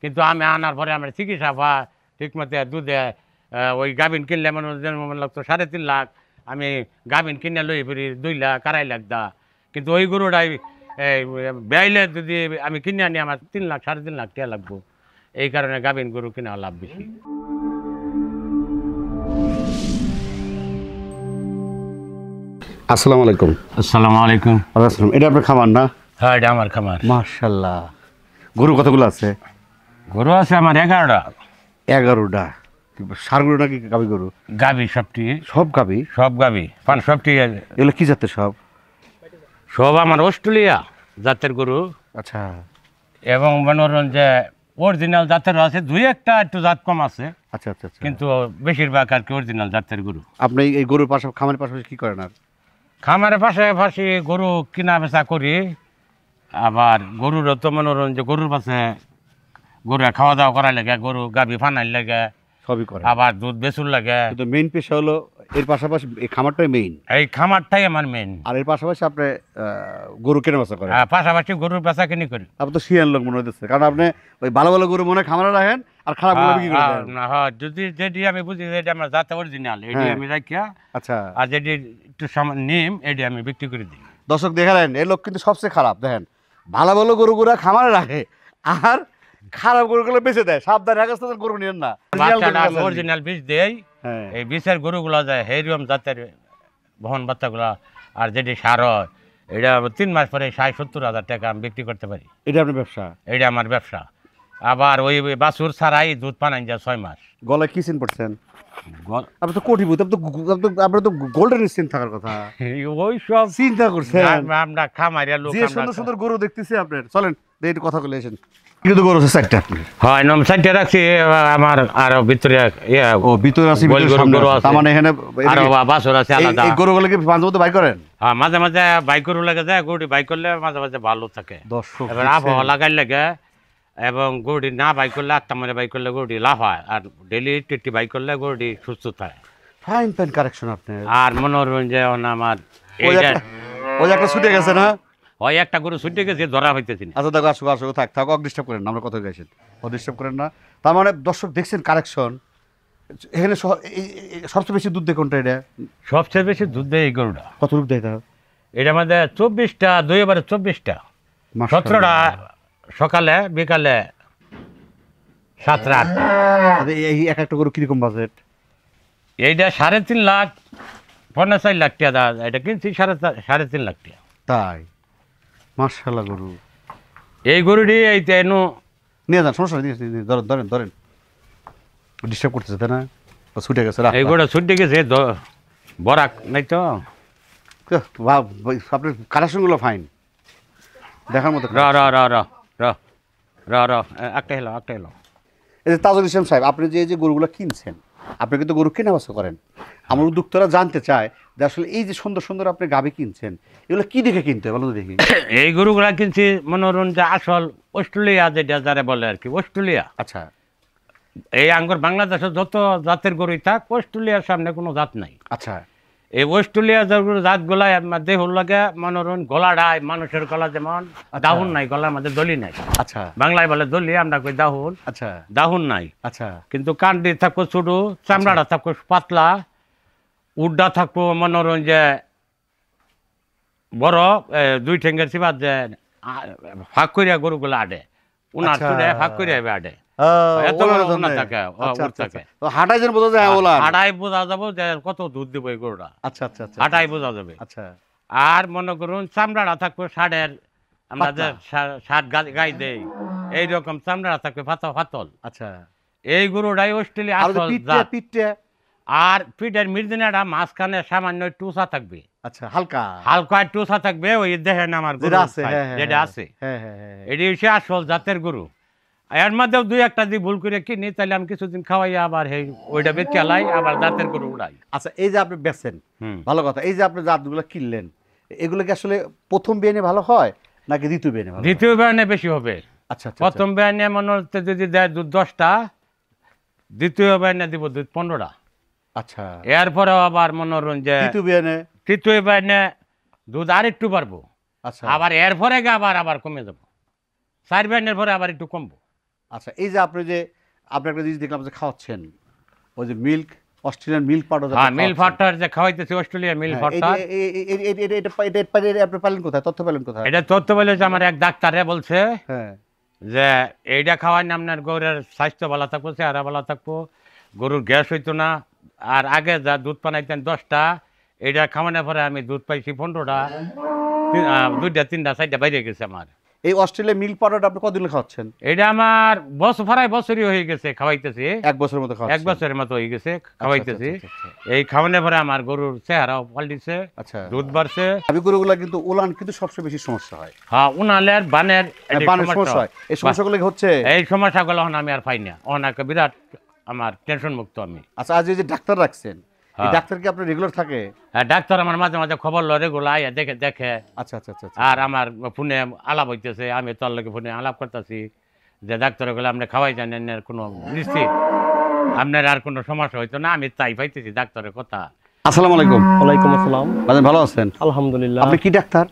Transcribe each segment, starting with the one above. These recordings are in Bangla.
কিন্তু আমি আনার পরে আমার চিকিৎসা পা ঠিক মতো দুধে ওই গাভিন কিনলে মনে লাগতো 3.5 লাখ, আমি গাভিন কিনে লই ফিরি 2 লাখ 2.5 লাখ দা। কিন্তু ওই গরুটাই বেয়াইলে যদি আমি কিনে আনি আমার 3 লাখ 3.5 লাখ টাকা লাগবো। এই কারণে গাভিন গরু কিনা লাভ বেশি। আসসালামু আলাইকুম। আসসালামু আলাইকুম। আসসালাম। এটা আপনার খামার না? হ্যাঁ, এটা আমার খামার। মাশাআল্লাহ। গরু কতগুলো আছে? গরু আছে আমার 11টা। 11টা। ষাঁড় গরু নাকি গাভী গরু? গাভি সবটি। সব গাভী? সব গাভি, সবটি। এগুলো কি জাতের সব? সব আমার অস্ট্রেলিয়া জাতের গরু। আচ্ছা। এবং মনোরঞ্জন যে অরিজিনাল জাতের আছে, 2-1টা একটু জাত কম আছে। আচ্ছা আচ্ছা আচ্ছা। কিন্তু বেশিরভাগ আর কি অরিজিনাল জাতের গরু। আপনি এই গরুর পাশাপাশি খামারের পাশাপাশি কি করেন আর? খামারের পাশাপাশি গরু কিনা বেচা করি। আবার গরুরও তো মনোরঞ্জন যে গরুর পাশে গরু খাওয়া দাওয়া করার লাগে, গরু গাভি ফানার লাগে, সবই করেন। আবার দুধ বেচুর লাগে। কিন্তু মেইন পেশা হলো এর পাশাপাশি এই খামারটাই মেইন। এই খামারটাই আমার মেন। আর এর পাশাপাশি আপনি গরু কেনা বেচা করেন? পাশাপাশি গরুর বেচা কিনি করি। আপনি তো শিয়ান লোক মনে হইতেছে, কারণ আপনি ওই ভালো ভালো গরু মনে হয় খামারে রাখেন আর খারাপ গরু বিক্রি করে দেন। হ্যাঁ, যদি যেটি আমি বুঝি যে এটা আমার জাতে অরিজিনাল, এটি হ্যাঁ। আমি রাখিয়া। আচ্ছা। আর যেটি একটু নিম, এটি আমি বিক্রি করে দিই। দর্শক দেখালেন, এই লোক কিন্তু সবচেয়ে খারাপ। দেখেন, ভালো ভালো গরুগুলা খামারে রাখে আর খারাপ গরুগুলো বেঁচে দেয়। সাবধান, এক রাস্তাতে গরু নিয়েন না। বাচ্চাটা আমি অরিজিনাল বীজ দেই। হ্যাঁ। এই বীজের গরুগুলো যায় হেরিয়ম জাতের বহন বাচ্চাগুলা। আর যেটি সার হয়, এটা 3 মাস পরে 60-70 হাজার টাকা আমি বিক্রি করতে পারি। এটা আপনার ব্যবসা? এটা আমার ব্যবসা। আবার ওই বাছুর ছাড়াই দুধ পানাই যায় 6 মাস। গলায় কি চিন পড়ছেন? আপনি তো কোটিপতি, আপনার তো গোল্ডেন স্কিন থাকার কথা। ওই সব চিন্তা করছেন? আমরা খামারিয়া লোক। যে সুন্দর সুন্দর গরু দেখতেছি আপনার। চলেন একটু কথা বলে এসেন। কিন্তু গরু আছে একটা আপনি? হয়, সাইডে রাখছি আমার। আরো ভিতরে ও ভিতরে আছে, গরু আছে। তার মানে এখানে আরো বাছুর আছে আলাদা। এই গরুগুলো কি মাঝে মধ্যে বাই করেন? হ্যাঁ, মাঝে মাঝে বাইক গরু লাগে যায়। গরুটি বাইক করলে মাঝে মাঝে ভালো থাকে। দর্শক এবার আবহাওয়া লাগাই লাগে। এবং গরুটি না বাইক করলে, 8টা মানে বাইক করলে গরুটি লাভ হয়। আর ডেলি 80 বাইক করলে গরুটি সুস্থ থাকে। ফাইন ফাইন কারেকশন আপনার। আর মনোরঞ্জন আমার ওই একটা ছুটে গেছে না? হয়, একটা গরু ছুটে গেছে, ধরা হইতেছি না। আচ্ছা দেখো, আসো আসো, থাক ডিস্টার্ব করেন না, আমরা কথা গেছেন, ডিস্টার্ব করেন না। তার মানে দর্শক দেখছেন কারেকশন। এখানে সবচেয়ে বেশি দুধ দেয় কোনটা? এটা সবচেয়ে বেশি দুধ দেয় এই গরুটা। কত দুধ দেয় তা? এটা আমাদের 24টা, 24টা। 17টা সকালে, বিকালে 7-8। এই এক একটা গরু কিরকম বাজেট? এইটা 3.5 লাখ 4.5 লাখ টাকা। এটা কিনছি 3.5 লাখ টাকা। তাই? মাশাআল্লাহ গরু। এই গরুটি এই তেনু নিয়ে যান, সমস্যা নেই, ধরেন ধরেন ধরেন। ডিস্টার্ব করতেছে তাই না? ছুটে গেছে। এই গরুটা ছুটে গেছে, বরাক নাই তো। আপনার কালেকশনগুলো ফাইন, দেখার মতো। একটা এলো। এই যে তাজুল ইসলাম সাহেব, আপনি যে গরুগুলো কিনছেন, আপনি কিন্তু গরু কেনা বেচা করেন। আমার উদ্যোক্তারা জানতে চায় যে আসলে এই যে সুন্দর সুন্দর আপনি গাভী কিনছেন, এগুলো কি দেখে কিনতে বলো তো দেখি। এই গরুগুলা কিনছি মনোরঞ্জন আসল অস্ট্রেলিয়া, যেটা যারা বলে আর কি অস্ট্রেলিয়া। আচ্ছা। এই আঙ্গুর বাংলাদেশের যত জাতের গরুই থাক, অস্ট্রেলিয়ার সামনে কোনো জাত নাই। আচ্ছা। এই অস্ট্রেলিয়া জাতগুলাই দেহ লাগে মনোরঞ্জন, গলাটাই মানুষের গলা যেমন দাহুন নাই, গলার মধ্যে দলি নাই। আচ্ছা। বাংলায় বলে দলি, আমরা কই দাহুন। আচ্ছা। দাহুন নাই। আচ্ছা। কিন্তু কান্ডি থাকবো ছোট, চামড়াটা থাকবো পাতলা, উড্ডা থাকবো মনোরঞ্জন বড়, 2 ঠেঙ্গের চিবাত যে ফাঁক করিয়া গরুগুলো আডে, উনার চুড়ে ফাঁক করিয়া আডে। এত বড় উনা থাকে, থাকে। হাঁটাই যেন বোঝা যায়, হাঁটাই বোঝা যাবো যে কত দুধ দিব এই গরুটা। আচ্ছা আচ্ছা আচ্ছা, হাঁটাই বোঝা যাবে। আচ্ছা। আর মনে করুন চামড়াটা থাকবো ষাঁড়ের, আমরা যে ষাঁড় গাই দেই এইরকম চামড়াটা থাকবে ফাতল। আচ্ছা। এই গরুটাই অস্ট্রেলিয়া আসল জাত। আর পিঠের মির্দিনাটা মাঝখানে সামান্য একটু উঁচা থাকবে। আচ্ছা, হালকা হালকা একটু উঁচা থাকবে। ওই দেখেন আমার যেটা আছে, এটি হচ্ছে আসল জাতের গরু। এর মধ্যেও 2-1টা দিয়ে ভুল করে কিনি, তাহলে আমি কিছুদিন খাওয়াই আবার ওইটা বেচে আলাই, আবার জাতের গরু উড়াই। আচ্ছা, এই যে আপনি বেচেন, ভালো কথা। এই যে আপনি জাতগুলো কিনলেন, এগুলো কি আসলে প্রথম বিয়ানে ভালো হয় নাকি দ্বিতীয় বিয়ানে ভালো? দ্বিতীয় বিয়ানে বেশি হবে। আচ্ছা। প্রথম বিয়ানে মনে হচ্ছে যদি দেয় দুধ 10টা, দ্বিতীয় বিয়ানে দিব দুধ 15টা। আচ্ছা। এরপরেও আবার মনোরঞ্জন তৃতীয় বিয়ানে দুধ আর একটু বাড়বো। আচ্ছা। আবার এরপরে আবার কমে যাবো। 4 বিয়ানের পরে আবার একটু কমবো। আচ্ছা, এই যে আপনি একটা জিনিস দেখলাম যে খাওয়াচ্ছেন, ওই যে মিল্ক, অস্ট্রেলিয়ান মিল্ক পাউডার। হ্যাঁ, মিল ফাটার যে খাওয়াইতেছি, অস্ট্রেলিয়া মিল ফাটার। আপনি পাইলেন কোথায়, তথ্য পেলেন কোথায়? এটা তথ্য বলে যে আমার এক ডাক্তারে বলছে হ্যাঁ, যে এইটা খাওয়াই না আপনার গরুর স্বাস্থ্য ভালো থাকবো, চেহারা ভালো থাকবো, গরুর গ্যাস হইতো না। আর আগে যা দুধ পানাইতেন 10টা, এইটা খাওয়ানোর পরে আমি দুধ পাইছি 15টা, 2টা 3টা 4টা বাইরে গেছে আমার। এই অস্ট্রেলিয়া মিল্ক পাউডারটা আপনি কতদিন খাওয়াচ্ছেন? এটা আমার প্রায় বছরই হয়ে গেছে খাওয়াইতেছি, 1 বছরের মতো 1 খাওয়াচ্ছেন? বছরের মতো হয়ে গেছে খাওয়াইতেছি। আচ্ছা, আচ্ছা, আচ্ছা, এই খাওয়ানোর পরে আমার গরুর চেহারাও পাল্টিছে, আচ্ছা। দুধ বাড়ছে। গাভী গরুগুলা কিন্তু উলান কিন্তু সবচেয়ে বেশি সমস্যা হয়। হ্যাঁ, উনালের বানের এটি বানের সমস্যা সমস্যা হয়। এই সমস্যাগুলো কি হচ্ছে? এই সমস্যাগুলো এখন আমি আর পাই না, অনেক বিরাট আমার টেনশন মুক্ত আমি। আচ্ছা, আজ এই যে ডাক্তার রাখছেন, এই হ্যাঁ। ডাক্তার কি আপনার রেগুলার থাকে? হ্যাঁ, ডাক্তার আমার মাঝে মাঝে খবর লড়ে গুলো আইয়া দেখে। আচ্ছা, আচ্ছা, আচ্ছা, আচ্ছা। আর আমার ফোনে আলাপ হইতেছে, আমি তোর লোকে ফোনে আলাপ করতেছি যে ডাক্তার গুলো আপনি খাওয়াই জানেন, এর কোনো নিশ্চিত আপনার আর কোনো সমস্যা হইতো না। আমি তাই পাইতেছি ডাক্তারের কথা। আসসালামু আলাইকুম। ওয়ালাইকুম আসসালাম। বাজান ভালো আছেন? আলহামদুলিল্লাহ। আপনি কি ডাক্তার?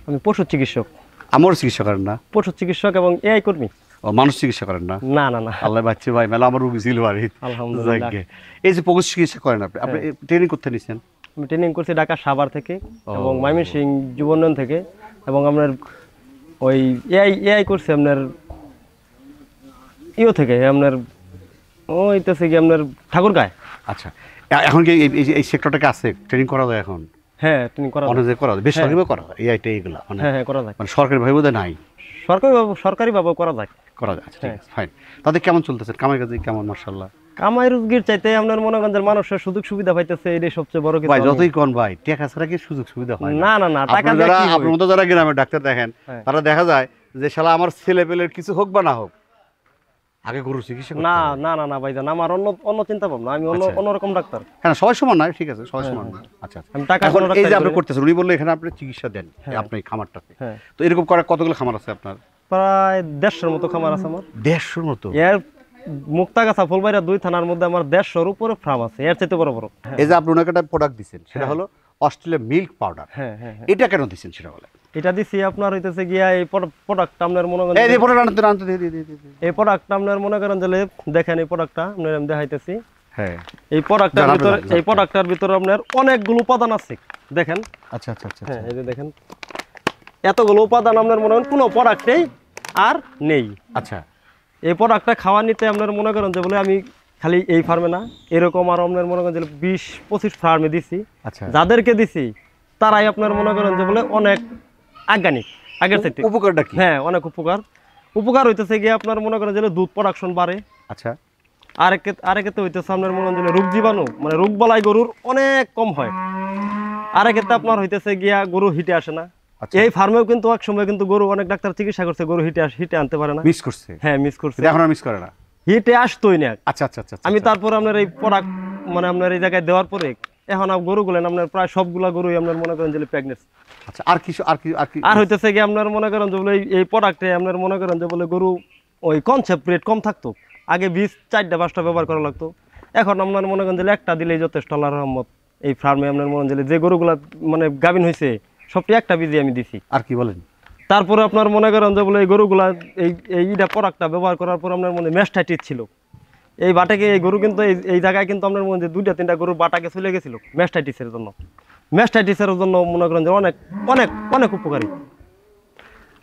আমি পশু চিকিৎসক। আমার চিকিৎসা করেন না? পশু চিকিৎসক এবং এআই কর্মী। ও, মানুষ চিকিৎসা করেন না? না না না, আল্লাহ বাচ্চা ভাই, মেলা আমার রুগী ছিল বাড়ি। আলহামদুলিল্লাহ। যাকগে। এই যে পশু চিকিৎসা করেন আপনি, আপনি ট্রেনিং করতে নিছেন? আমি ট্রেনিং করছি ঢাকা সাভার থেকে ও। এবং ময়মনসিংহ যুব উন্নয়ন থেকে, এবং আপনার ওই এআই করছি আপনার থেকে আপনার ওইতেছে কি আপনার ঠাকুরগাঁয়। আচ্ছা, এখন কি এই সেক্টরটাকে আছে, ট্রেনিং করা যায় এখন? হ্যাঁ, ট্রেনিং করা যায়। অনেক জায়গায় করা যায়, বেসরকারিভাবে করা হয় এইটা, এইগুলো মানে হ্যাঁ হ্যাঁ, করা যায়। মানে সরকারি ভাবে বোধহয় নাই। সরকারিভাবে করা যায়। করা যায়, আচ্ছা, ঠিক আছে, ফাইন। তাদের কেমন চলতেছে কামাই কাজে, কেমন মাশাআল্লাহ? কামাই রুজির চাইতে আপনার মনোগঞ্জের মানুষের সুযোগ সুবিধা পাইতেছে, এটাই সবচেয়ে বড় কিছু। ভাই যতই কোন ভাই, টাকা ছাড়া কি সুযোগ সুবিধা হয় না না না, টাকা দিয়ে কি আপনার মতো যারা গ্রামে ডাক্তার দেখেন, হ্যাঁ। তারা দেখা যায় যে শালা আমার ছেলে পেলের কিছু হোক বা না হোক, আগে গরু চিকিৎসা করতে না হবে। না না না ভাইজান, আমার অন্য চিন্তা ভাবনা, আমি আচ্ছা। অন্যরকম ডাক্তার। হ্যাঁ, সবাই সমান নয়, ঠিক আছে, সবাই সমান নয়। আচ্ছা, আচ্ছা। আমি টাকা এখন কোনো এই যে ডাক্তারি আপনি করি না। করতেছেন, উনি বললো এখানে আপনি চিকিৎসা দেন হ্যাঁ। আপনার এই খামারটাতে। হ্যাঁ, তো এরকম করার কতগুলো খামার আছে আপনার? প্রায় 150-র মতো খামার আছে আমার। 150-র মতো? এর মুক্তাগাছা ফুলবাড়িয়া 2 থানার মধ্যে আমার 150-র উপরে ফার্ম আছে, এর চাইতে বড় বড়। এই যে আপনি ওনাকে একটা প্রোডাক্ট দিচ্ছেন, সেটা হ্যাঁ। হলো অস্ট্রেলিয়া মিল্ক পাউডার। হ্যাঁ হ্যাঁ হ্যাঁ। এটা কেন দিচ্ছেন সেটা বলে? এটা দিছি আপনার হইতেছে গিয়া এই প্রোডাক্টটা আপনার মনে করেন, এই প্রোডাক্ট আনতে আনতে দিয়ে। এই প্রোডাক্টটা আপনার মনে করেন যে দেখেন, এই প্রোডাক্টটা আপনার আমি দেখাইতেছি। হ্যাঁ, এই প্রোডাক্টটার জানাবেন, ভিতরে, জানাবেন। এই প্রোডাক্টটার ভিতরে আপনার অনেকগুলো উপাদান আছে, দেখেন। আচ্ছা, আচ্ছা, আচ্ছা, হ্যাঁ, এই যে দেখেন, এতগুলো উপাদান আপনার মনে করেন কোনো প্রোডাক্টেই আর নেই। আচ্ছা। এই প্রোডাক্টটা খাওয়া নিতে আপনার মনে করেন যে বলে আমি খালি এই ফার্মে না, এরকম আর আপনার মনে করেন যে 20-25 ফার্মে দিছি। আচ্ছা, যাদেরকে দিছি তারাই আপনার মনে করেন যে বলে অনেক আজ্ঞানিক, আগের চাইতে। উপকারটা কি? হ্যাঁ, অনেক উপকার হইতেছে গিয়ে আপনার মনে করেন যে দুধ প্রোডাকশন বাড়ে। আচ্ছা। আরেকেতে হইতেছে আপনার মনে করেন যে রোগ জীবাণু, মানে রোগ বালাই গরুর অনেক কম হয়। আরেকেতে আপনার হইতেছে গিয়া গরু হিটে আসে না। আচ্ছা। এই ফার্মেও কিন্তু এক সময় কিন্তু গরু অনেক ডাক্তার চিকিৎসা করছে, গরু হিটে আনতে পারে না। মিস করছে? হ্যাঁ, মিস করছে, কিন্তু এখন আর মিস করে না। হিটে আসতোই না। আচ্ছা, আচ্ছা, আচ্ছা। আমি তারপর আপনার এই প্রোডাক্ট মানে আপনার এই জায়গায় দেওয়ার পরে এখন গরুগুলো আপনার প্রায় সবগুলা গরুই আপনার মনে করেন যে প্রেগনেন্ট। আচ্ছা, আর কিছু আর কি আর হইতেছে কি আপনার মনে করেন যে বলে এই প্রোডাক্টে আপনার মনে করেন যে বলে গরু ওই কনসেপ্ট রেট কম থাকতো, আগে 20-4টা-5টা ব্যবহার করা লাগতো। এখন আপনার মনে করেন যে একটা দিলেই যথেষ্ট, আল্লাহর রহমত। এই ফার্মে আপনার মনে করেন যে গরুগুলা মানে গাভিন হয়েছে সবটি একটা বীজে আমি দিছি। আর কি বলেন? তারপরে আপনার মনে করেন যে বলে এই গরুগুলা এইটা প্রোডাক্টটা ব্যবহার করার পর আপনার মনে ম্যাস্টাইটিস ছিল। এই বাটাকে এই গরু কিন্তু এই জায়গায় কিন্তু আপনার মনে যে 2-3টা গরুর বাটাকে চলে গেছিল ম্যাস্টাইটিসের জন্য। ম্যাস্টাইটিসের জন্য মনে করেন যে অনেক অনেক অনেক উপকারী।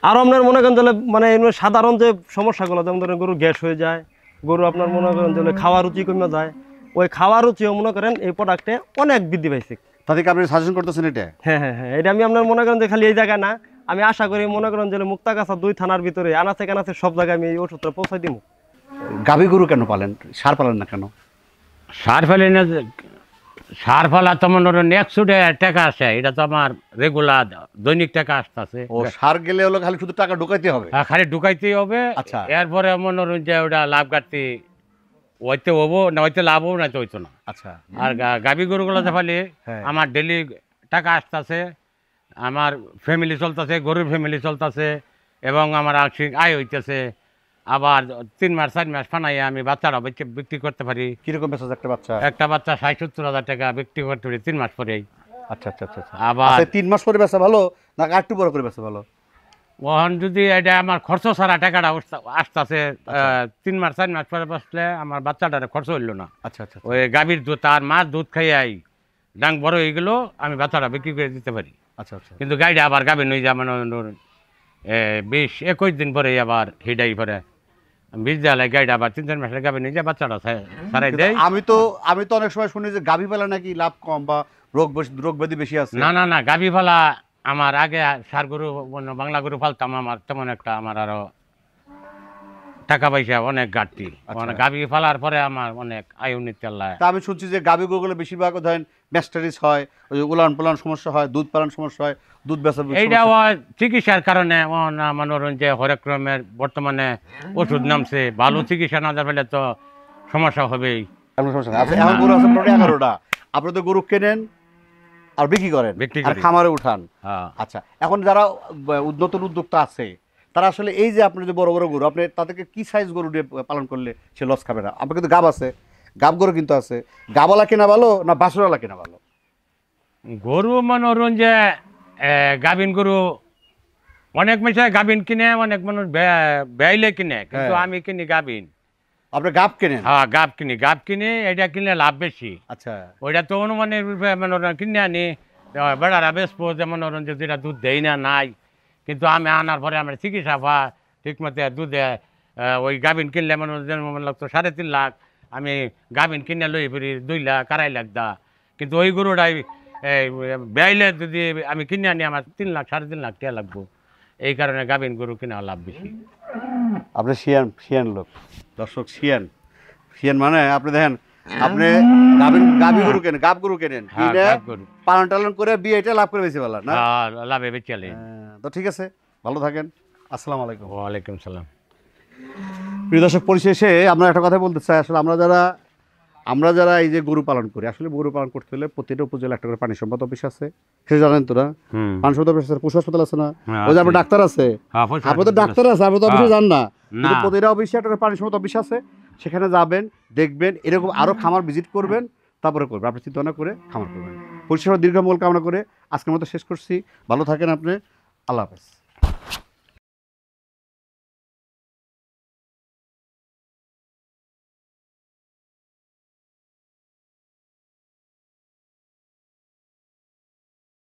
আর আপনার মনে করেন যে মানে সাধারণ যে সমস্যাগুলো, যেমন ধরেন গরু গ্যাস হয়ে যায়, গরু আপনার মনে করেন যে খাওয়ার রুচি কমে যায়, ওই খাওয়ার রুচিও মনে করেন এই প্রোডাক্টে অনেক বৃদ্ধি পাইছে। তাদেরকে আপনি সাজেশন করতেছেন এটা? হ্যাঁ হ্যাঁ হ্যাঁ, এটা আমি আপনার মনে করেন যে খালি এই জায়গায় না, আমি আশা করি মনে করেন যে মুক্তাগাছা 2 থানার ভিতরে আনাচে কানাচে সব জায়গায় আমি এই ওষুধটা পৌঁছাই দিব। গাভী গরু কেন পালেন, সার পালেন না কেন? সার ফেলে না, সার ফেলা তো মনে করেন 100 টাকা আসে, এটা তো আমার রেগুলার দৈনিক টাকা আসতেছে। ও, সার গেলে হলো খালি শুধু টাকা ঢুকাইতে হবে? খালি ঢুকাইতেই হবে। আচ্ছা। এরপরে মনে করেন যে ওটা লাভ কাটতে হইতে হবো না, হইতে লাভ হবো না, তো হইতো না। আচ্ছা। আর গাভী গরুগুলো ফেলে হ্যাঁ। আমার ডেলি টাকা আসতেছে, আমার ফ্যামিলি চলতেছে, গরুর ফ্যামিলি চলতেছে, এবং আমার আর্থিক আয় হইতেছে। আবার 3 মাস 4 মাস ফানাইয়ে আমি বাচ্চারা বিক্রি করতে পারি। কিরকম বেচা যায় একটা বাচ্চা? একটা বাচ্চা 60-70 হাজার টাকা বিক্রি করতে পারি 3 মাস পরেই। আচ্ছা, আচ্ছা, আচ্ছা, আচ্ছা। আবার আচ্ছা, 3 মাস পরে বেচা ভালো না আর একটু বড় করে বেচা ভালো? ওখান যদি এটা আমার খরচ ছাড়া টাকাটা আসতেছে 3 মাস 4 মাস পরে বসলে আমার বাচ্চাটার খরচ হইলো না। আচ্ছা আচ্ছা ওই গাভীর দুধ আর মাছ দুধ খাইয়াই ডাং বড় হয়ে গেলো, আমি বাচ্চাটা বিক্রি করে দিতে পারি। আচ্ছা আচ্ছা কিন্তু গাড়িটা আবার গাভীর নই যেমন 20-21 দিন পরে আবার হিডাই পরে 20 দেওয়ালে গাড়িটা আবার 3-4 মাসের গাভীর নিয়ে যায় বাচ্চাটা ছাড়াই কিন্তু দেয়। আমি তো অনেক সময় শুনি যে গাভী পালা নাকি লাভ কম বা রোগ ব্যাধি বেশি আছে। না না না, গাভী ফালা আমার আগে সার গরু বাংলা গরু ফালতাম, আমার তেমন একটা আমার আরো টাকা পয়সা অনেক ঘাটতি। মানে গাভী ফালার পরে আমার অনেক আয় উন্নতি আল্লাহ। তা আমি শুনছি যে গাভী গরুগুলো বেশিরভাগ ধরেন ম্যাস্টারিস হয়, ওই যে উলান পালান সমস্যা হয়, দুধ পালন সমস্যা হয়, দুধ বেচা এইটা চিকিৎসার কারণে মনোরঞ্জন যে হরেক্রমের বর্তমানে ওষুধ নামছে, ভালো চিকিৎসা না দেওয়া ফেলে তো সমস্যা হবেই। সমস্যা নেই। আচ্ছা, এখন গরু আছে মোটামুটি 11টা, আপনি তো গরু কেনেন আর বিক্রি করেন বিক্রি আর করি। খামারে উঠান। হ্যাঁ। আচ্ছা, এখন যারা নতুন উদ্যোক্তা আছে তারা আসলে এই যে আপনি যে বড় বড় গরু, আপনি তাদেরকে কি সাইজ গরু দিয়ে পালন করলে সে লস খাবে না? আপনার কিন্তু গাব আছে, গাব গরু কিন্তু আছে, গাবালা কেনা ভালো না বাসুরালা কেনা ভালো? গরু মনোরঞ্জে গাভিন গরু অনেক মেশায় গাভিন কিনে, অনেক মানুষ বেয়াইলে কিনে, কিন্তু হ্যাঁ। আমি কিনি গাভিন। আপনি গাব কেনেন? হ্যাঁ, গাব কিনে, এটা কিনলে লাভ বেশি। আচ্ছা, ওইটা তো অনুমানের মনোরঞ্জন কিনে আনি বেড়ারা বেসবো, যে মনোরঞ্জন যেটা দুধ দেই না নাই, কিন্তু আমি আনার পরে আমার চিকিৎসা পা ঠিক মতো দুধে ওই গাভিন কিনলে মনোরঞ্জন লাগতো 3.5 লাখ, আমি গাভিন কিনে লই ফিরি 2 লাখ 2.5 লাখ দা, কিন্তু ওই গরুটাই বেয়াইলে যদি আমি কিনে আনি আমার 3 লাখ 3.5 লাখ টাকা লাগবো। এই কারণে গাভিন গরু কিনা লাভ বেশি। আপনি শিয়ান লোক, দর্শক শিয়ান মানে আপনি দেখেন, আপনি গাবি গরু কেনেন, গাব গরু কেনেন, হ্যাঁ, কিনে গাব গরু। পালন টালন করে বিয়ে এটা লাভ করে বেশি ভালো না? লাভে বেচালে। তো ঠিক আছে, ভালো থাকেন, আসসালামু আলাইকুম। ওয়ালাইকুম সালাম। প্রিয় দর্শক, পরিশেষে আমরা একটা কথা বলতে চাই, আসলে আমরা যারা এই যে গরু পালন করি, আসলে গরু পালন করতে হলে প্রতিটা উপজেলা একটা করে পানি সম্পদ অফিস আছে, সে জানেন তো না? পানি সম্পদ অফিস আছে, পশু হাসপাতাল আছে না, হ্যাঁ, ওই যে আছে। আপনার ডাক্তার আছে, হ্যাঁ, পশু আপনি তো হাসপাতাল ডাক্তার আছে, আপনি তো অফিসে হ্যাঁ। যান না, কিন্তু না। প্রতিটা অফিসে একটা করে পানি সম্পদ অফিস আছে, সেখানে যাবেন, দেখবেন, এরকম আরো খামার ভিজিট করবেন, তারপরে করবেন, আপনি চিন্তা ভাবনা করে খামার করবেন। পরিষেবা দীর্ঘমূল কামনা করে আজকের মতো শেষ করছি। ভালো থাকেন আপনি, আল্লাহ হাফেজ।